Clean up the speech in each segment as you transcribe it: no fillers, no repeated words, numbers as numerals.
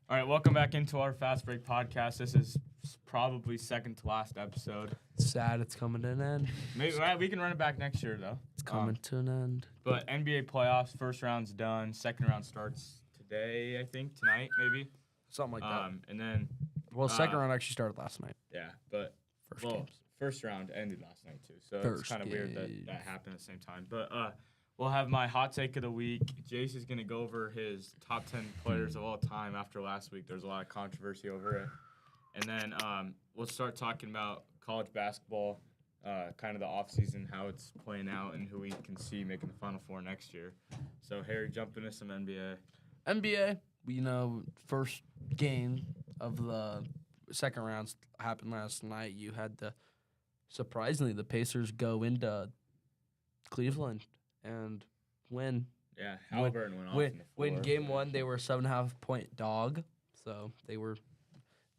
All right, welcome back into our FastBreak podcast. This is probably second to last episode. Sad it's coming to an end. Maybe we can run it back next year though. It's coming to an end. But NBA playoffs, first round's done. Second round starts today, I think, tonight maybe. Something like that. And then Second round actually started last night. yeah, but Games. first round ended last night too. So First it's kind of weird games. that happened at the same time. But we'll have my hot take of the week. Jace is going to go over his top 10 players of all time after last week. There's a lot of controversy over it. And then we'll start talking about college basketball, kind of the offseason, how it's playing out, and who we can see making the Final Four next year. So, Harry, jump into some NBA. NBA, first game of the second rounds happened last night. You had surprisingly, the Pacers go into Cleveland and win. Yeah, Halliburton went off in the Win fourth. game one, they were 7.5 point dog. So they were.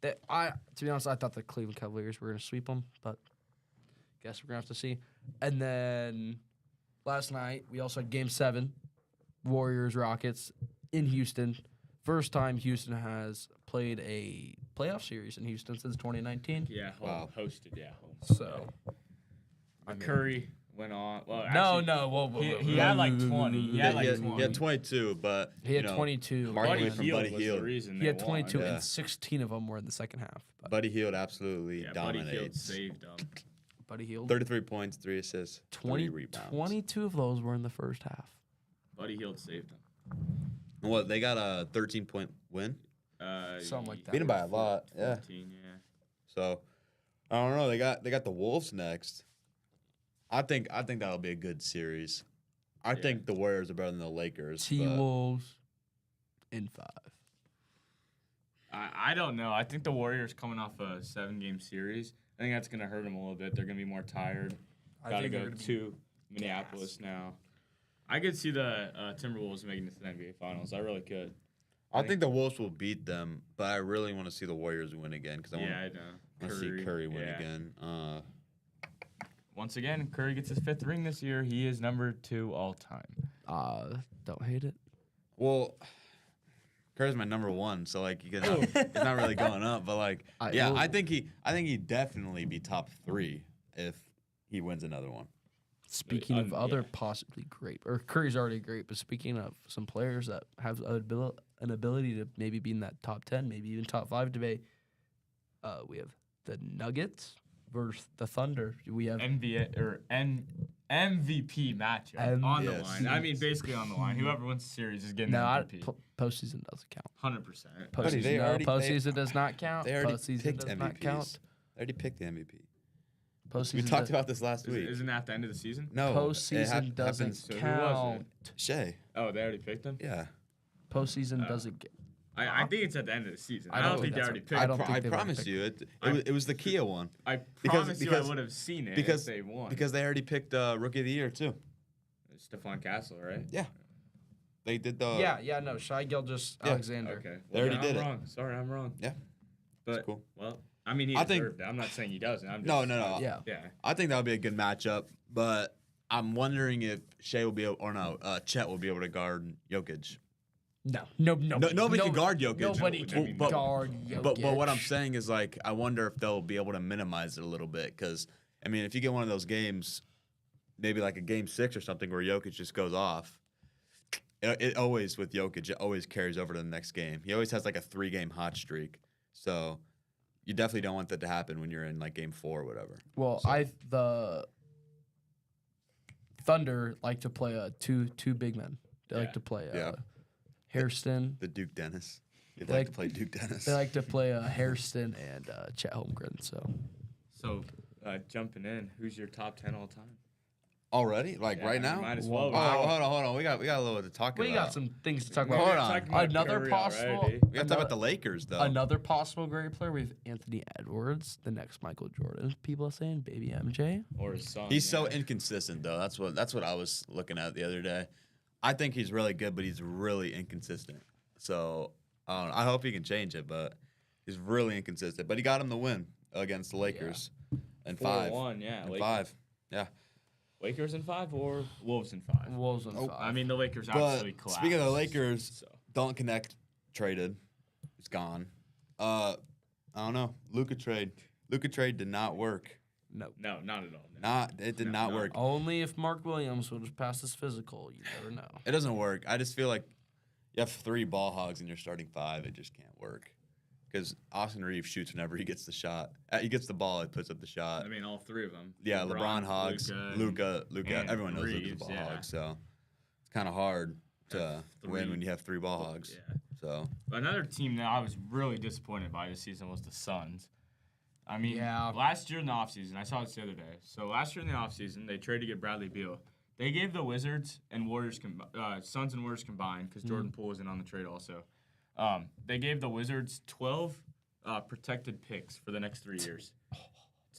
To be honest, I thought the Cleveland Cavaliers were going to sweep them, but guess we're going to have to see. And then last night, we also had Game 7, Warriors-Rockets in Houston. First time Houston has played a playoff series in Houston since 2019. Yeah, hosted, yeah. So. Curry went on. Well, No. He had like 20. He had like 20. He had 22, but He had 22. Mark Buddy away from Hield Buddy was the Hield. reason He they had won. 22, Yeah. and 16 of them were in the second half. But Buddy Hield absolutely Yeah, Buddy Hield dominates. saved them. Buddy Hield, 33 points, 3 assists, 3 rebounds. 22 of those were in the first half. Buddy Hield saved them. And what, they got a 13-point win? Something like that. Beat 'em by a lot, yeah. 14, yeah. So, I don't know. They got the Wolves next. I think that'll be a good series. I think the Warriors are better than the Lakers. but T-Wolves in 5. I don't know. I think the Warriors coming off a 7-game series. I think that's going to hurt them a little bit. They're going to be more tired. Got to go to Minneapolis now. I could see the Timberwolves making it to the NBA Finals. I really could. I think the Wolves will beat them, but I really want to see the Warriors win again because I want to see Curry win again. Once again, Curry gets his 5th ring this year. He is number 2 all time. Don't hate it. Well, Curry's my number 1, so like he's not really going up, but like I think he definitely be top 3 if he wins another one. Speaking of other possibly great, or Curry's already great, but speaking of some players that have an ability to maybe be in that top 10, maybe even top 5 debate, we have the Nuggets versus the Thunder. We have MVP matchup on the line. I mean, basically on the line. Whoever wins the series is getting MVP. Postseason doesn't count. 100%. Postseason does not count. They already Postseason picked does not MVPs. count. They already picked the MVP. Postseason We talked about this last week. Isn't that at the end of the season? No, Postseason doesn't happens. So who was count. Shea. Oh, they already picked him? Yeah. Postseason doesn't get. I think it's at the end of the season. I I don't don't think they think already that's picked I him. don't think I they've promise already you, it was the Kia one. I Because- promise you I because- would have seen it because if they won. because they already picked Rookie of the Year too. Stephon Castle, right? Yeah. They did the. No. Shai Gilgeous Yeah. Alexander. Okay. They already I'm did it. wrong. Sorry, I'm wrong. Yeah. But, That's cool. well, I mean, he I think- deserved it. I'm not saying he doesn't. I'm just, No. Yeah. Yeah. I think that would be a good matchup, but I'm wondering if Shea will be able, or no, Chet will be able to guard Jokic. No. Nobody can guard Jokic. Nobody can But- guard Jokic. But what I'm saying is, like, I wonder if they'll be able to minimize it a little bit. Because, I mean, if you get one of those games, maybe like a game 6 or something where Jokic just goes off, it always, with Jokic, it always carries over to the next game. He always has like a 3-game hot streak. So you definitely don't want that to happen when you're in like game 4 or whatever. Well, the Thunder like to play two big men. They like to play Hairston. The Duke Dennis. You'd They like like- to play Duke Dennis. They like to play Hairston and Chet Holmgren. So Jumping in, who's your top 10 all time? Already? Like Yeah, right now? might as Oh, well. hold on. We got a little to talk about. we got some things to talk Hold about. on. Talking about Another Curry possible. already. We got to talk about the Lakers, though. Another possible great player. We have Anthony Edwards, the next Michael Jordan. People are saying baby MJ. Or his son. He's so inconsistent, though. That's what I was looking at the other day. I think he's really good, but he's really inconsistent. So I don't know. I hope he can change it, but he's really inconsistent. But he got him the win against the Lakers in 5. 4-1, yeah. In Lakers. 5. Yeah. Lakers in 5 or Wolves in 5? Wolves on 5. I mean, the Lakers But absolutely collapsed. speaking of the Lakers, So. Don't Connect traded. He's gone. I don't know. Luka trade did not work. No. No, not at all. It did not work. Only if Mark Williams would have passed his physical. You never know. It doesn't work. I just feel like you have 3 ball hogs and you're starting 5. It just can't work. Because Austin Reeves shoots whenever he gets the shot. He gets the ball, he puts up the shot. I mean, all 3 of them. Yeah, LeBron hogs, Luka. and Everyone knows Luka's a Reeves, ball yeah. hog, so it's kind of hard to win 3. when you have 3 ball hogs. Yeah. So Another team that I was really disappointed by this season was the Suns. I mean, Yeah. last year in the offseason, I saw this the other day. So last year in the offseason, they traded to get Bradley Beal. They gave the Wizards and Warriors, Suns and Warriors combined, because Jordan Poole was in on the trade also. They gave the Wizards 12 protected picks for the next 3 years.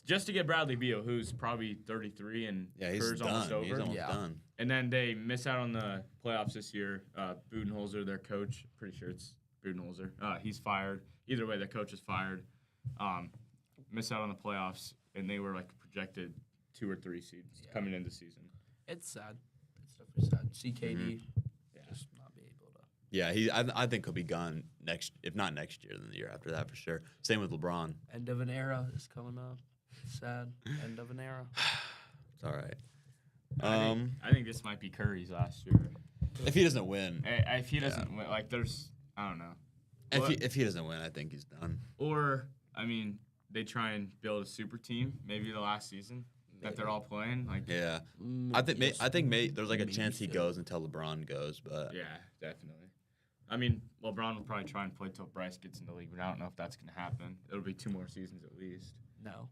Just to get Bradley Beal, who's probably 33 and yeah, he's career's done. almost over. He's almost Yeah. done. And then they miss out on the playoffs this year. Budenholzer, their coach, pretty sure it's Budenholzer. He's fired. Either way, the coach is fired. Miss out on the playoffs, and they were like projected 2 or 3 seeds coming into season. It's sad. It's definitely sad. CKD just not be able to. Yeah, I think he'll be gone if not next year, then the year after that for sure. Same with LeBron. End of an era is coming up. Sad. End of an era. It's all right. I think this might be Curry's last year. If he doesn't win, If he doesn't win, like there's, I don't know. if he doesn't win, I think he's done. Or, I mean, they try and build a super team, maybe the last season that they're all playing. Like, Yeah, I think there's like a chance he goes until LeBron goes, but yeah, definitely. I mean, LeBron will probably try and play till Bryce gets in the league, but I don't know if that's going to happen. It'll be 2 more seasons at least. No.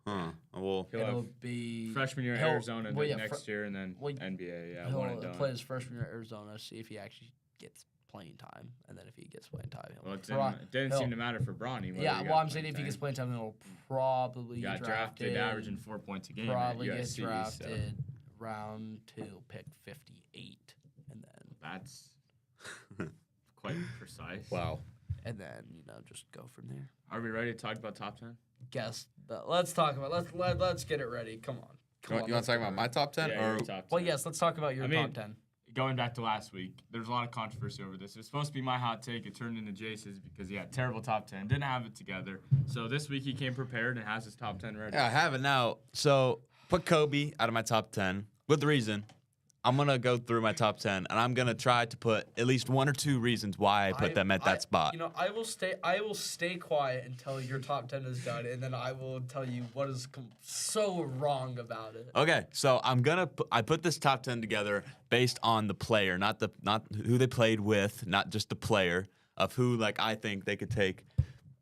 Well, He'll It'll have be freshman year at he'll- Arizona, well, then yeah, next year, and then well, NBA. Yeah, He'll one and done. play his freshman year at Arizona, see if he actually gets playing time, and then if he gets playing time, Well, it pro- didn't he'll- seem to matter for Bronny. whether Yeah, he well, got I'm saying if he playing gets time. playing time, then he'll probably Got get drafted, averaging 4 points a game. Probably at get USC, drafted So round 2, pick 58, and then that's quite precise. wow. just go from there. Are we ready to talk about top 10? Guess let's talk about let's get it ready. Come on. You want to let's talk get about it my ready. top 10 Yeah, or your top 10. Well, yes, let's talk about your I mean, top 10. Going back to last week, there's a lot of controversy over this. It was supposed to be my hot take. It turned into Jace's because he had terrible top 10. Didn't have it together. So this week he came prepared and has his top 10 ready. Yeah, I have it now. So put Kobe out of my top 10 with reason. I'm gonna go through my top 10, and I'm gonna try to put at least 1 or 2 reasons why I put them at that spot. You know, I will stay quiet until your top 10 is done, and then I will tell you what is so wrong about it. Okay, so I put this top 10 together based on the player, not who they played with, not just the player of who I think they could take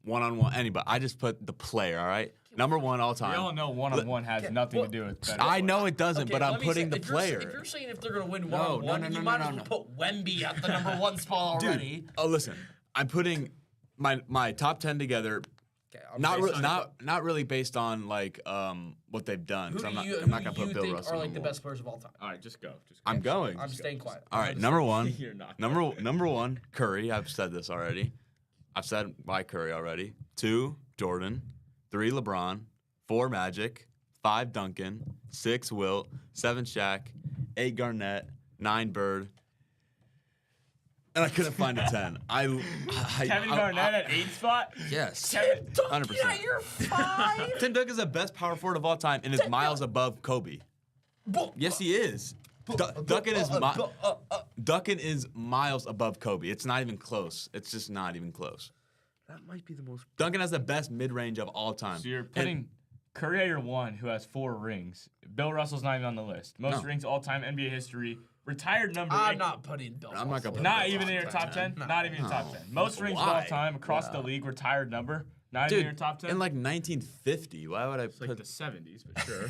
one-on-one anybody. I just put the player. All right, number 1 all time. We all know one-on-one has nothing to do with better I play. know it doesn't, Okay, but I'm let me putting say, the if player. If you're saying if they're gonna win No, one-on-one, no, you no, might no, as well put Wemby at the number 1 spot already. Dude, oh listen, I'm putting my top 10 together. Okay, Not really based on what they've done. 'Cause I'm not gonna put Bill Russell. are like the number best players of all time? All right, just go. I'm going. I'm staying quiet. All right, number 1. You're not. Number 1, Curry. I've said this already. I've said why Curry already. 2, Jordan. 3, LeBron. 4, Magic. 5, Duncan. 6, Wilt. 7, Shaq. 8, Garnett. 9, Bird. And I couldn't find a 10. Kevin Garnett at 8 spot? Yes. Kevin, 100%. Yeah, you're 5. Tim Duncan's the best power forward of all time and is miles above Kobe. Yes, he is. Duncan is miles above Kobe. It's not even close. It's just not even close. That might be the most. Duncan has the best mid-range of all time. So you're putting Curry at your 1, who has 4 rings. Bill Russell's not even on the list. Most rings all-time NBA history. Retired number. I'm not putting Bill. I'm not gonna put Not Bill even in your Russell top 10? No. Not even in your top 10. Most rings of all Why? time across the league, retired number. Not even in your top 10? in 1950, why would I It's like put the 70s, but sure.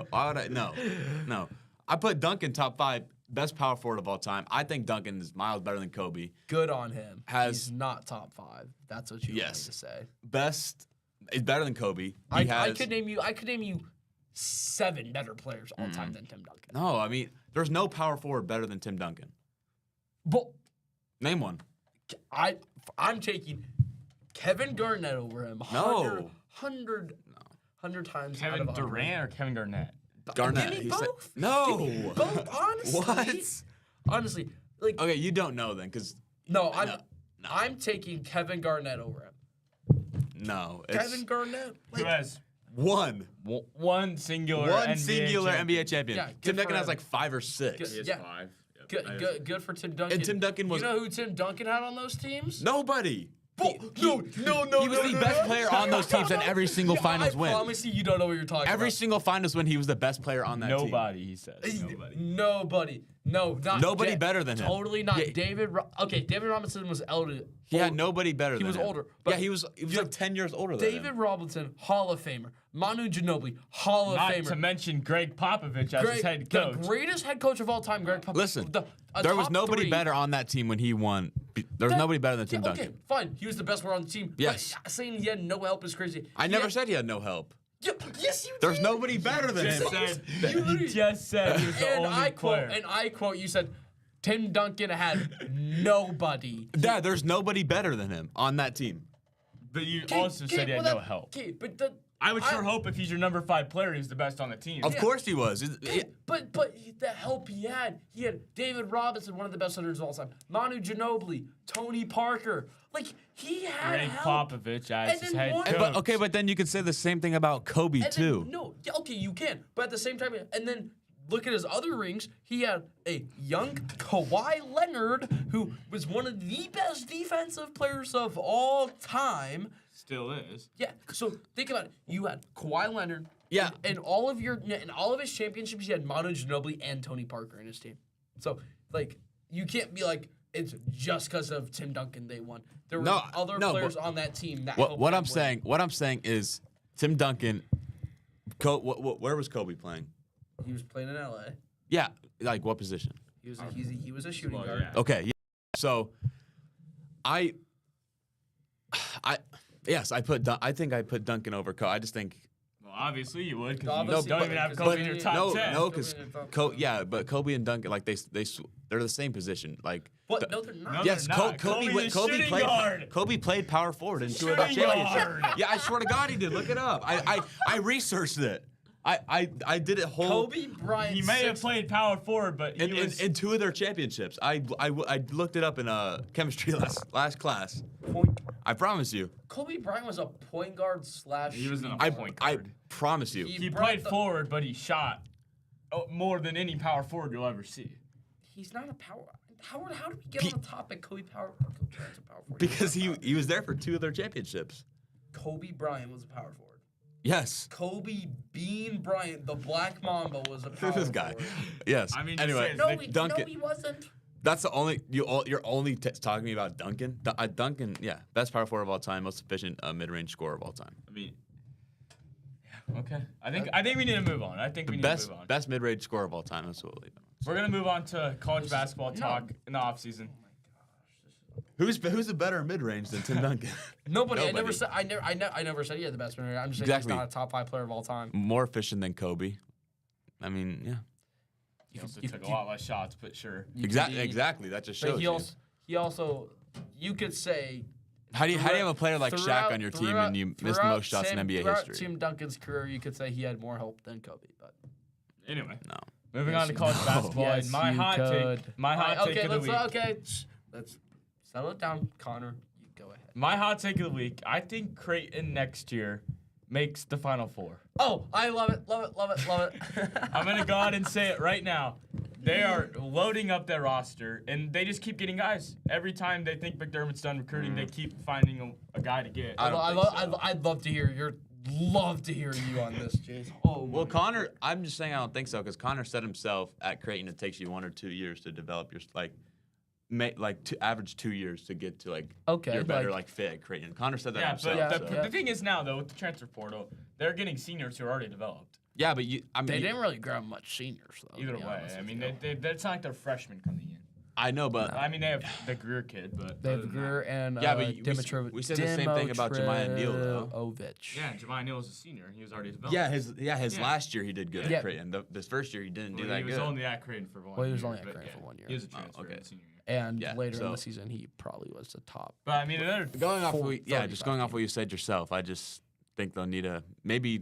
why would I? No. I put Duncan top 5, best power forward of all time. I think Duncan is miles better than Kobe. Good on him. Has- He's not top 5. That's what you want me to say. Best is better than Kobe. I could name you 7 better players all time than Tim Duncan. No, I mean, there's no power forward better than Tim Duncan. But Name one. I'm taking Kevin Garnett over him. No. 100 times. out Kevin of 100. Durant or Kevin Garnett? Garnett. Give me he said- both. no. Give me both. Honestly. What? Honestly, like Okay, you don't know then, because no, I'm taking Kevin Garnett over him. No. Kevin Garnett. Who has One singular NBA champion. Yeah, Tim good Duncan for has him. like 5 or 6. He has Yeah. 5. Yep. Good for Tim Duncan. And Tim Duncan was You know who Tim Duncan had on those teams? nobody. No. He was the best player on those teams in every single finals win. I promise you don't know what you're talking Every about. single finals win, he was the best player on that team. Nobody, he says. Nobody. No, not Nobody better than him. Totally not. Yeah. David Robinson was elder. He had nobody better than him. He was older. Yeah, he was like 10 years older than him. David Robinson, Hall of Famer. Manu Ginobili, Hall of Not Famer. to mention Greg Popovich as his head coach. The greatest head coach of all time, Greg Popovich. Listen, A there was top nobody 3. better on that team when he won. There was nobody better than Tim Duncan. Okay, fine. He was the best player on the team. Yes. But saying he had no help is crazy. I never said he had no help. Yes, you did. There's nobody better than him. He just said he was the And only player. I quote, you said, Tim Duncan had nobody. Yeah, there's nobody better than him on that team. But you also said he had no help. Okay, but I would sure hope if he's your number 5 player, he's the best on the team. Of course he was. But the help he had David Robinson, one of the best centers of all time. Manu Ginobili, Tony Parker. Like, he had Greg help. Popovich as his then head one- coach. But then you could say the same thing about Kobe And too. then, no, yeah, okay, you can. But at the same time, and then look at his other rings. He had a young Kawhi Leonard, who was one of the best defensive players of all time. Still is. Yeah. So think about it. You had Kawhi Leonard. Yeah. In all of his championships, you had Manu Ginobili and Tony Parker in his team. So like, you can't be like it's just because of Tim Duncan they won. There were other players on that team that. What I'm saying is Tim Duncan. Where was Kobe playing? He was playing in LA. Yeah, like what position? He was a shooting guard. Yeah. Okay, yeah. So, I think I put Duncan over Kobe. I just think Well, obviously you would, because you Obviously, don't but- even have because Kobe in your top 10. no, because but Kobe and Duncan like they're the same position. Like What? No, they're not. No, yes, they're not. Kobe played power forward in 2 of the Shooting championships. guard. Yeah, I swear to God he did. Look it up. I researched it. I did it whole. Kobe Bryant. He may have played power forward, but he was... in 2 of their championships. I looked it up in chemistry last class. I promise you. Kobe Bryant was a point guard slash. He was not I a point guard. promise you. He brought played forward, but he shot more than any power forward you'll ever see. He's not a power. How do we get on the topic? Kobe Bryant's a power forward. Because he was there for 2 of their championships. Kobe Bryant was a power forward. Yes. Kobe Bean Bryant, the Black Mamba, was a power This guy. forward. Yes. I mean, anyway, just He wasn't. that's the only you're only talking to me about Duncan. Duncan, yeah, best power forward of all time, most efficient mid-range scorer of all time. I mean, yeah, okay. I think we need to move on. I think we need to move on. Best mid-range scorer of all time. That's what we'll leave it on. We're gonna move on to college basketball talk in the offseason. Who's a better mid-range than Tim Duncan? Nobody. I Nobody. never said he had the best player. I'm just saying Exactly. he's not a top 5 player of all time. More efficient than Kobe. I mean, yeah. He also took a lot less shots, but sure. Exactly. That just But shows he also, you could say. How do you have a player like Shaq on your team and you miss the most shots in NBA throughout history? Tim Duncan's career, you could say he had more help than Kobe. But Anyway, No. moving on to college basketball. Yes, and my you hot could. take. My hot take of the week. Let's settle it down, Connor. You go ahead. My hot take of the week. I think Creighton next year makes the Final Four. Oh, I love it. I'm gonna go out and say it right now. They are loading up their roster, and they just keep getting guys. Every time they think McDermott's done recruiting, they keep finding a guy to get. I'd love to hear you on this, Jason. Oh, Well, Connor, I'm just saying I don't think so because Connor said himself at Creighton it takes you 1 or 2 years to develop your to average 2 years to get to your better fit at Creighton. Connor said that Yeah, himself. but the thing is now though with the transfer portal, they're getting seniors who are already developed. Yeah, but they didn't really grab much seniors though. Either way, I mean, it's not like they're freshmen coming in. I know, but I mean, they have the Greer kid, but They have Greer and Yeah, but Dimitrovic. we said the same thing about Jemiah Neal, though. yeah, Jemiah Neal was a senior and he was already developed. his last year he did good Yeah. at Creighton. This first year he didn't do that He was good. only at Creighton for 1 year. Well, he was only at but Creighton yeah, for 1 year. He was a transfer okay. in senior year. And Yeah, later in so- the season, he probably was the top. But I mean, another Going off, just going off what you said yourself, I just think they'll need maybe.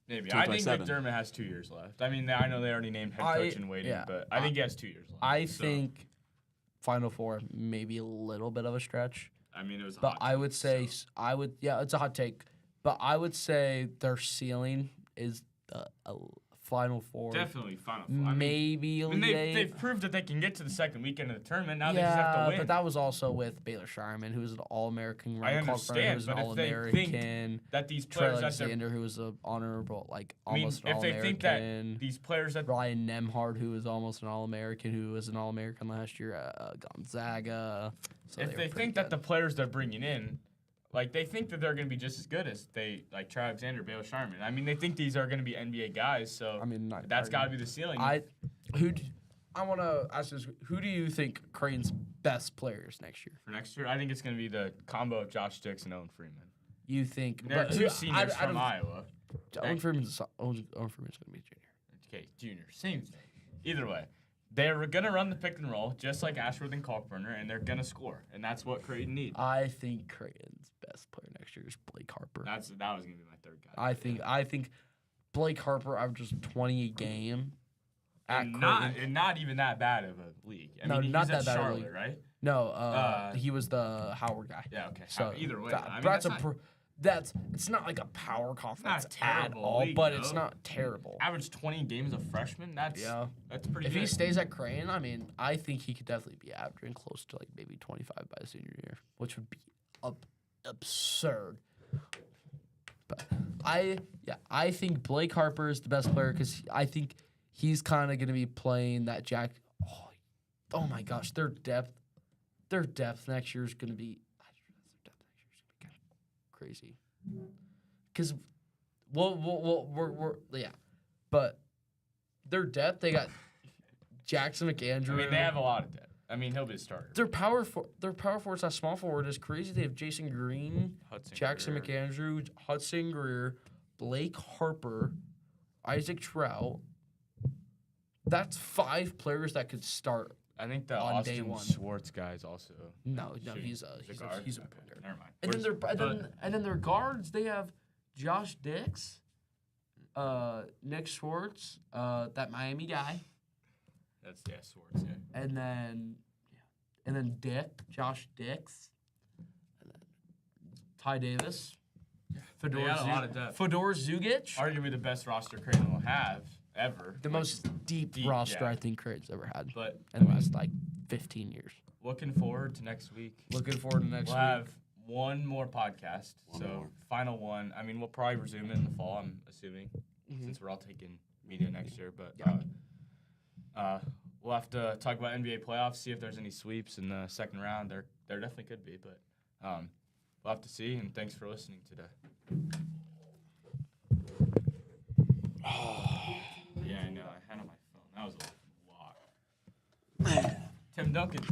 maybe. I think 2027. McDermott has 2 years left. I mean, I know they already named head coach in waiting, yeah. but I think he has 2 years left. I So, think Final Four, maybe a little bit of a stretch. I mean, it was. But I would say it's a hot take. But I would say their ceiling is a Final Four. Definitely Final Four. I Maybe mean, Elite Eight. they've proved that they can get to the second weekend of the tournament. Now they just have to win. But that was also with Baylor Shireman, who was an All-American. I understand, who was an but if they All-American. think that these Trey players that they're, Alexander, who was an honorable, if almost an they All-American. think that these players that Ryan Nemhard, who was almost an All-American, who was an All-American last year at Gonzaga. So if they think that the players they're bringing in, like they think that they're going to be just as good as Trey Alexander, Baylor Shireman. I mean, they think these are going to be NBA guys. So I mean, that's got to be the ceiling. I want to ask this: who do you think Creighton's best players next year? For next year, I think it's going to be the combo of Josh Dix and Owen Freeman. You think They're two seniors from Iowa. Owen Freeman's going to be a junior. Okay, junior, same thing. Either way, they're going to run the pick and roll just like Ashworth and Kalkbrenner, and they're going to score, and that's what Creighton needs. I think Creighton's best player next year is Blake Harper. That was going to be my third guy. I think Blake Harper averages 20 a game. And not even that bad of a league. I mean, not he's that at bad of a Charlotte, league. right? No, he was the Howard guy. Yeah, okay. So either way, it's not like a power conference Not a at terrible all, league, but though. it's not terrible. Average 20 games of freshman. That's pretty If good. he stays at Creighton, I mean, I think he could definitely be averaging close to maybe 25 by the senior year, which would be absurd. But I think Blake Harper is the best player because I think he's kind of going to be playing that Jack. Oh my gosh, their depth next year is going to be kind of crazy. Because but their depth, they got Jackson McAndrew. I mean, they have a lot of depth. I mean, he'll be a starter. Their power forwards, that small forward is crazy. They have Jason Green, Jackson McAndrew, Hudson Greer, Blake Harper, Isaac Trout. That's 5 players that could start. I think the on day Austin one. Schwartz guy is also. No, he's a guard. He's a point guard. Never mind. And then their guards, they have Josh Dix, Nick Schwartz, that Miami guy. That's Schwartz, yeah. And then Josh Dix, and then Ty Davis, They got a lot of depth. Fedor Zugic. Arguably the best roster Creighton will have ever. The most deep roster I think Creighton's ever had. But in the last 15 years. Looking forward to next week. We'll have one more podcast. Final one. I mean, we'll probably resume it in the fall, I'm assuming, since we're all taking media next year. But we'll have to talk about NBA playoffs, see if there's any sweeps in the second round. There definitely could be, but we'll have to see. And thanks for listening today. Yeah, I know. I had it on my phone. That was a lot. Tim Duncan.